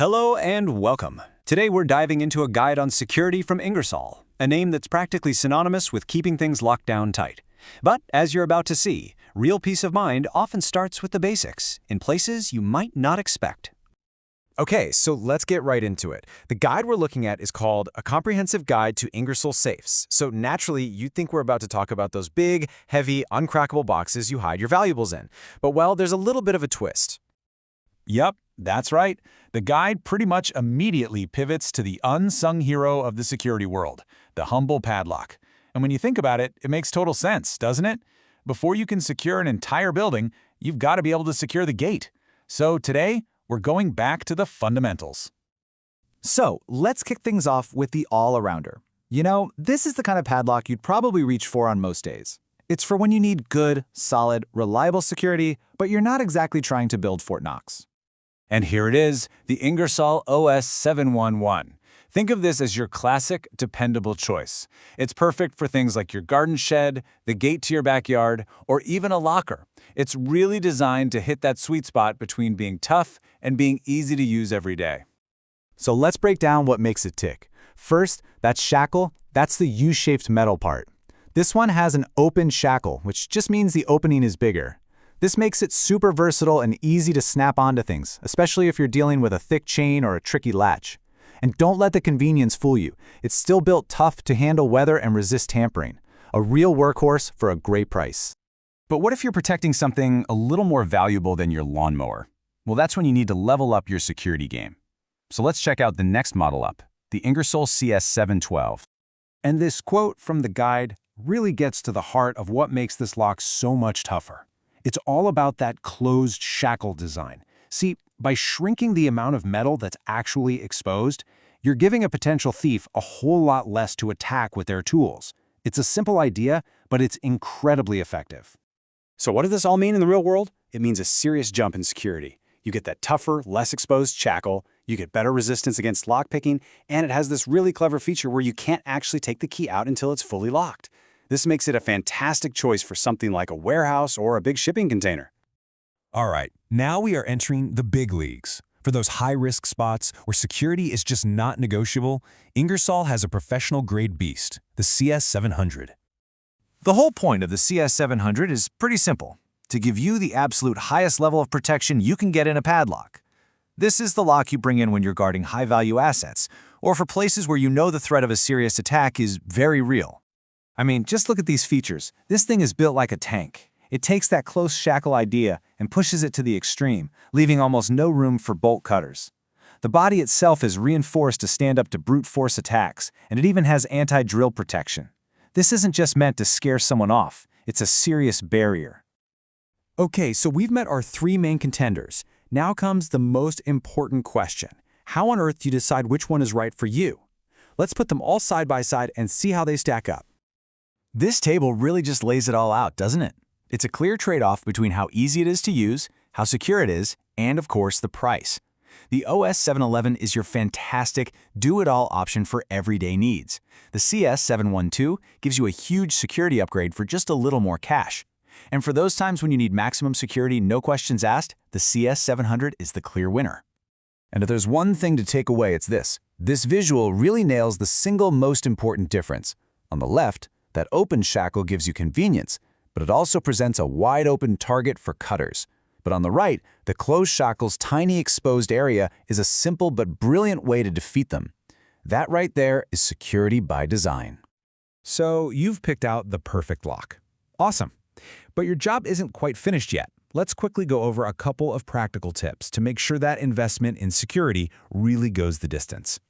Hello and welcome. Today we're diving into a guide on security from Ingersoll, a name that's practically synonymous with keeping things locked down tight. But as you're about to see, real peace of mind often starts with the basics, in places you might not expect. Okay, so let's get right into it. The guide we're looking at is called A Comprehensive Guide to Ingersoll Safes. So naturally, you'd think we're about to talk about those big, heavy, uncrackable boxes you hide your valuables in. But well, there's a little bit of a twist. Yep, that's right. The guide pretty much immediately pivots to the unsung hero of the security world, the humble padlock. And when you think about it, it makes total sense, doesn't it? Before you can secure an entire building, you've got to be able to secure the gate. So today, we're going back to the fundamentals. So, let's kick things off with the all-arounder. You know, this is the kind of padlock you'd probably reach for on most days. It's for when you need good, solid, reliable security, but you're not exactly trying to build Fort Knox. And here it is, the Ingersoll OS 711. Think of this as your classic, dependable choice. It's perfect for things like your garden shed, the gate to your backyard, or even a locker. It's really designed to hit that sweet spot between being tough and being easy to use every day. So let's break down what makes it tick. First, that shackle, that's the U-shaped metal part. This one has an open shackle, which just means the opening is bigger. This makes it super versatile and easy to snap onto things, especially if you're dealing with a thick chain or a tricky latch. And don't let the convenience fool you. It's still built tough to handle weather and resist tampering. A real workhorse for a great price. But what if you're protecting something a little more valuable than your lawnmower? Well, that's when you need to level up your security game. So let's check out the next model up, the Ingersoll CS712. And this quote from the guide really gets to the heart of what makes this lock so much tougher. It's all about that closed shackle design. See, by shrinking the amount of metal that's actually exposed, you're giving a potential thief a whole lot less to attack with their tools. It's a simple idea, but it's incredibly effective. So what does this all mean in the real world? It means a serious jump in security. You get that tougher, less exposed shackle, you get better resistance against lockpicking, and it has this really clever feature where you can't actually take the key out until it's fully locked. This makes it a fantastic choice for something like a warehouse or a big shipping container. All right, now we are entering the big leagues. For those high-risk spots where security is just not negotiable, Ingersoll has a professional-grade beast, the CS700. The whole point of the CS700 is pretty simple, to give you the absolute highest level of protection you can get in a padlock. This is the lock you bring in when you're guarding high-value assets, or for places where you know the threat of a serious attack is very real. I mean, just look at these features. This thing is built like a tank. It takes that close shackle idea and pushes it to the extreme, leaving almost no room for bolt cutters. The body itself is reinforced to stand up to brute force attacks, and it even has anti-drill protection. This isn't just meant to scare someone off, it's a serious barrier. Okay, so we've met our three main contenders. Now comes the most important question. How on earth do you decide which one is right for you? Let's put them all side by side and see how they stack up. This table really just lays it all out, doesn't it? It's a clear trade-off between how easy it is to use, how secure it is, and of course the price. The OS 711 is your fantastic, do-it-all option for everyday needs. The CS 712 gives you a huge security upgrade for just a little more cash. And for those times when you need maximum security, no questions asked, the CS 700 is the clear winner. And if there's one thing to take away, it's this. This visual really nails the single most important difference. On the left, that open shackle gives you convenience, but it also presents a wide-open target for cutters. But on the right, the closed shackle's tiny exposed area is a simple but brilliant way to defeat them. That right there is security by design. So you've picked out the perfect lock. Awesome. But your job isn't quite finished yet. Let's quickly go over a couple of practical tips to make sure that investment in security really goes the distance.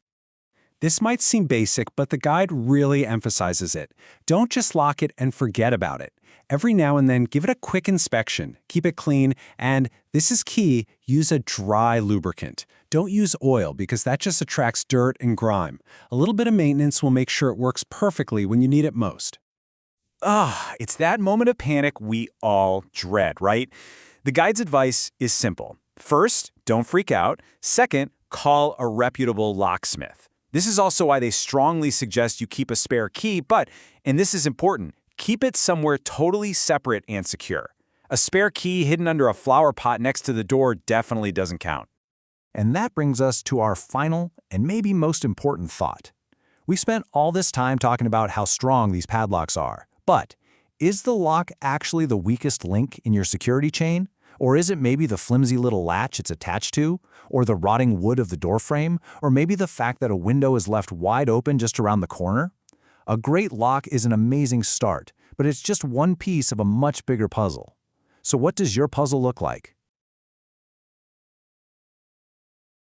This might seem basic, but the guide really emphasizes it. Don't just lock it and forget about it. Every now and then, give it a quick inspection, keep it clean, and, this is key, use a dry lubricant. Don't use oil because that just attracts dirt and grime. A little bit of maintenance will make sure it works perfectly when you need it most. It's that moment of panic we all dread, right? The guide's advice is simple. First, don't freak out. Second, call a reputable locksmith. This is also why they strongly suggest you keep a spare key, but, and this is important, keep it somewhere totally separate and secure. A spare key hidden under a flower pot next to the door definitely doesn't count. And that brings us to our final and maybe most important thought. We spent all this time talking about how strong these padlocks are, but is the lock actually the weakest link in your security chain? Or is it maybe the flimsy little latch it's attached to? Or the rotting wood of the doorframe? Or maybe the fact that a window is left wide open just around the corner? A great lock is an amazing start, but it's just one piece of a much bigger puzzle. So what does your puzzle look like?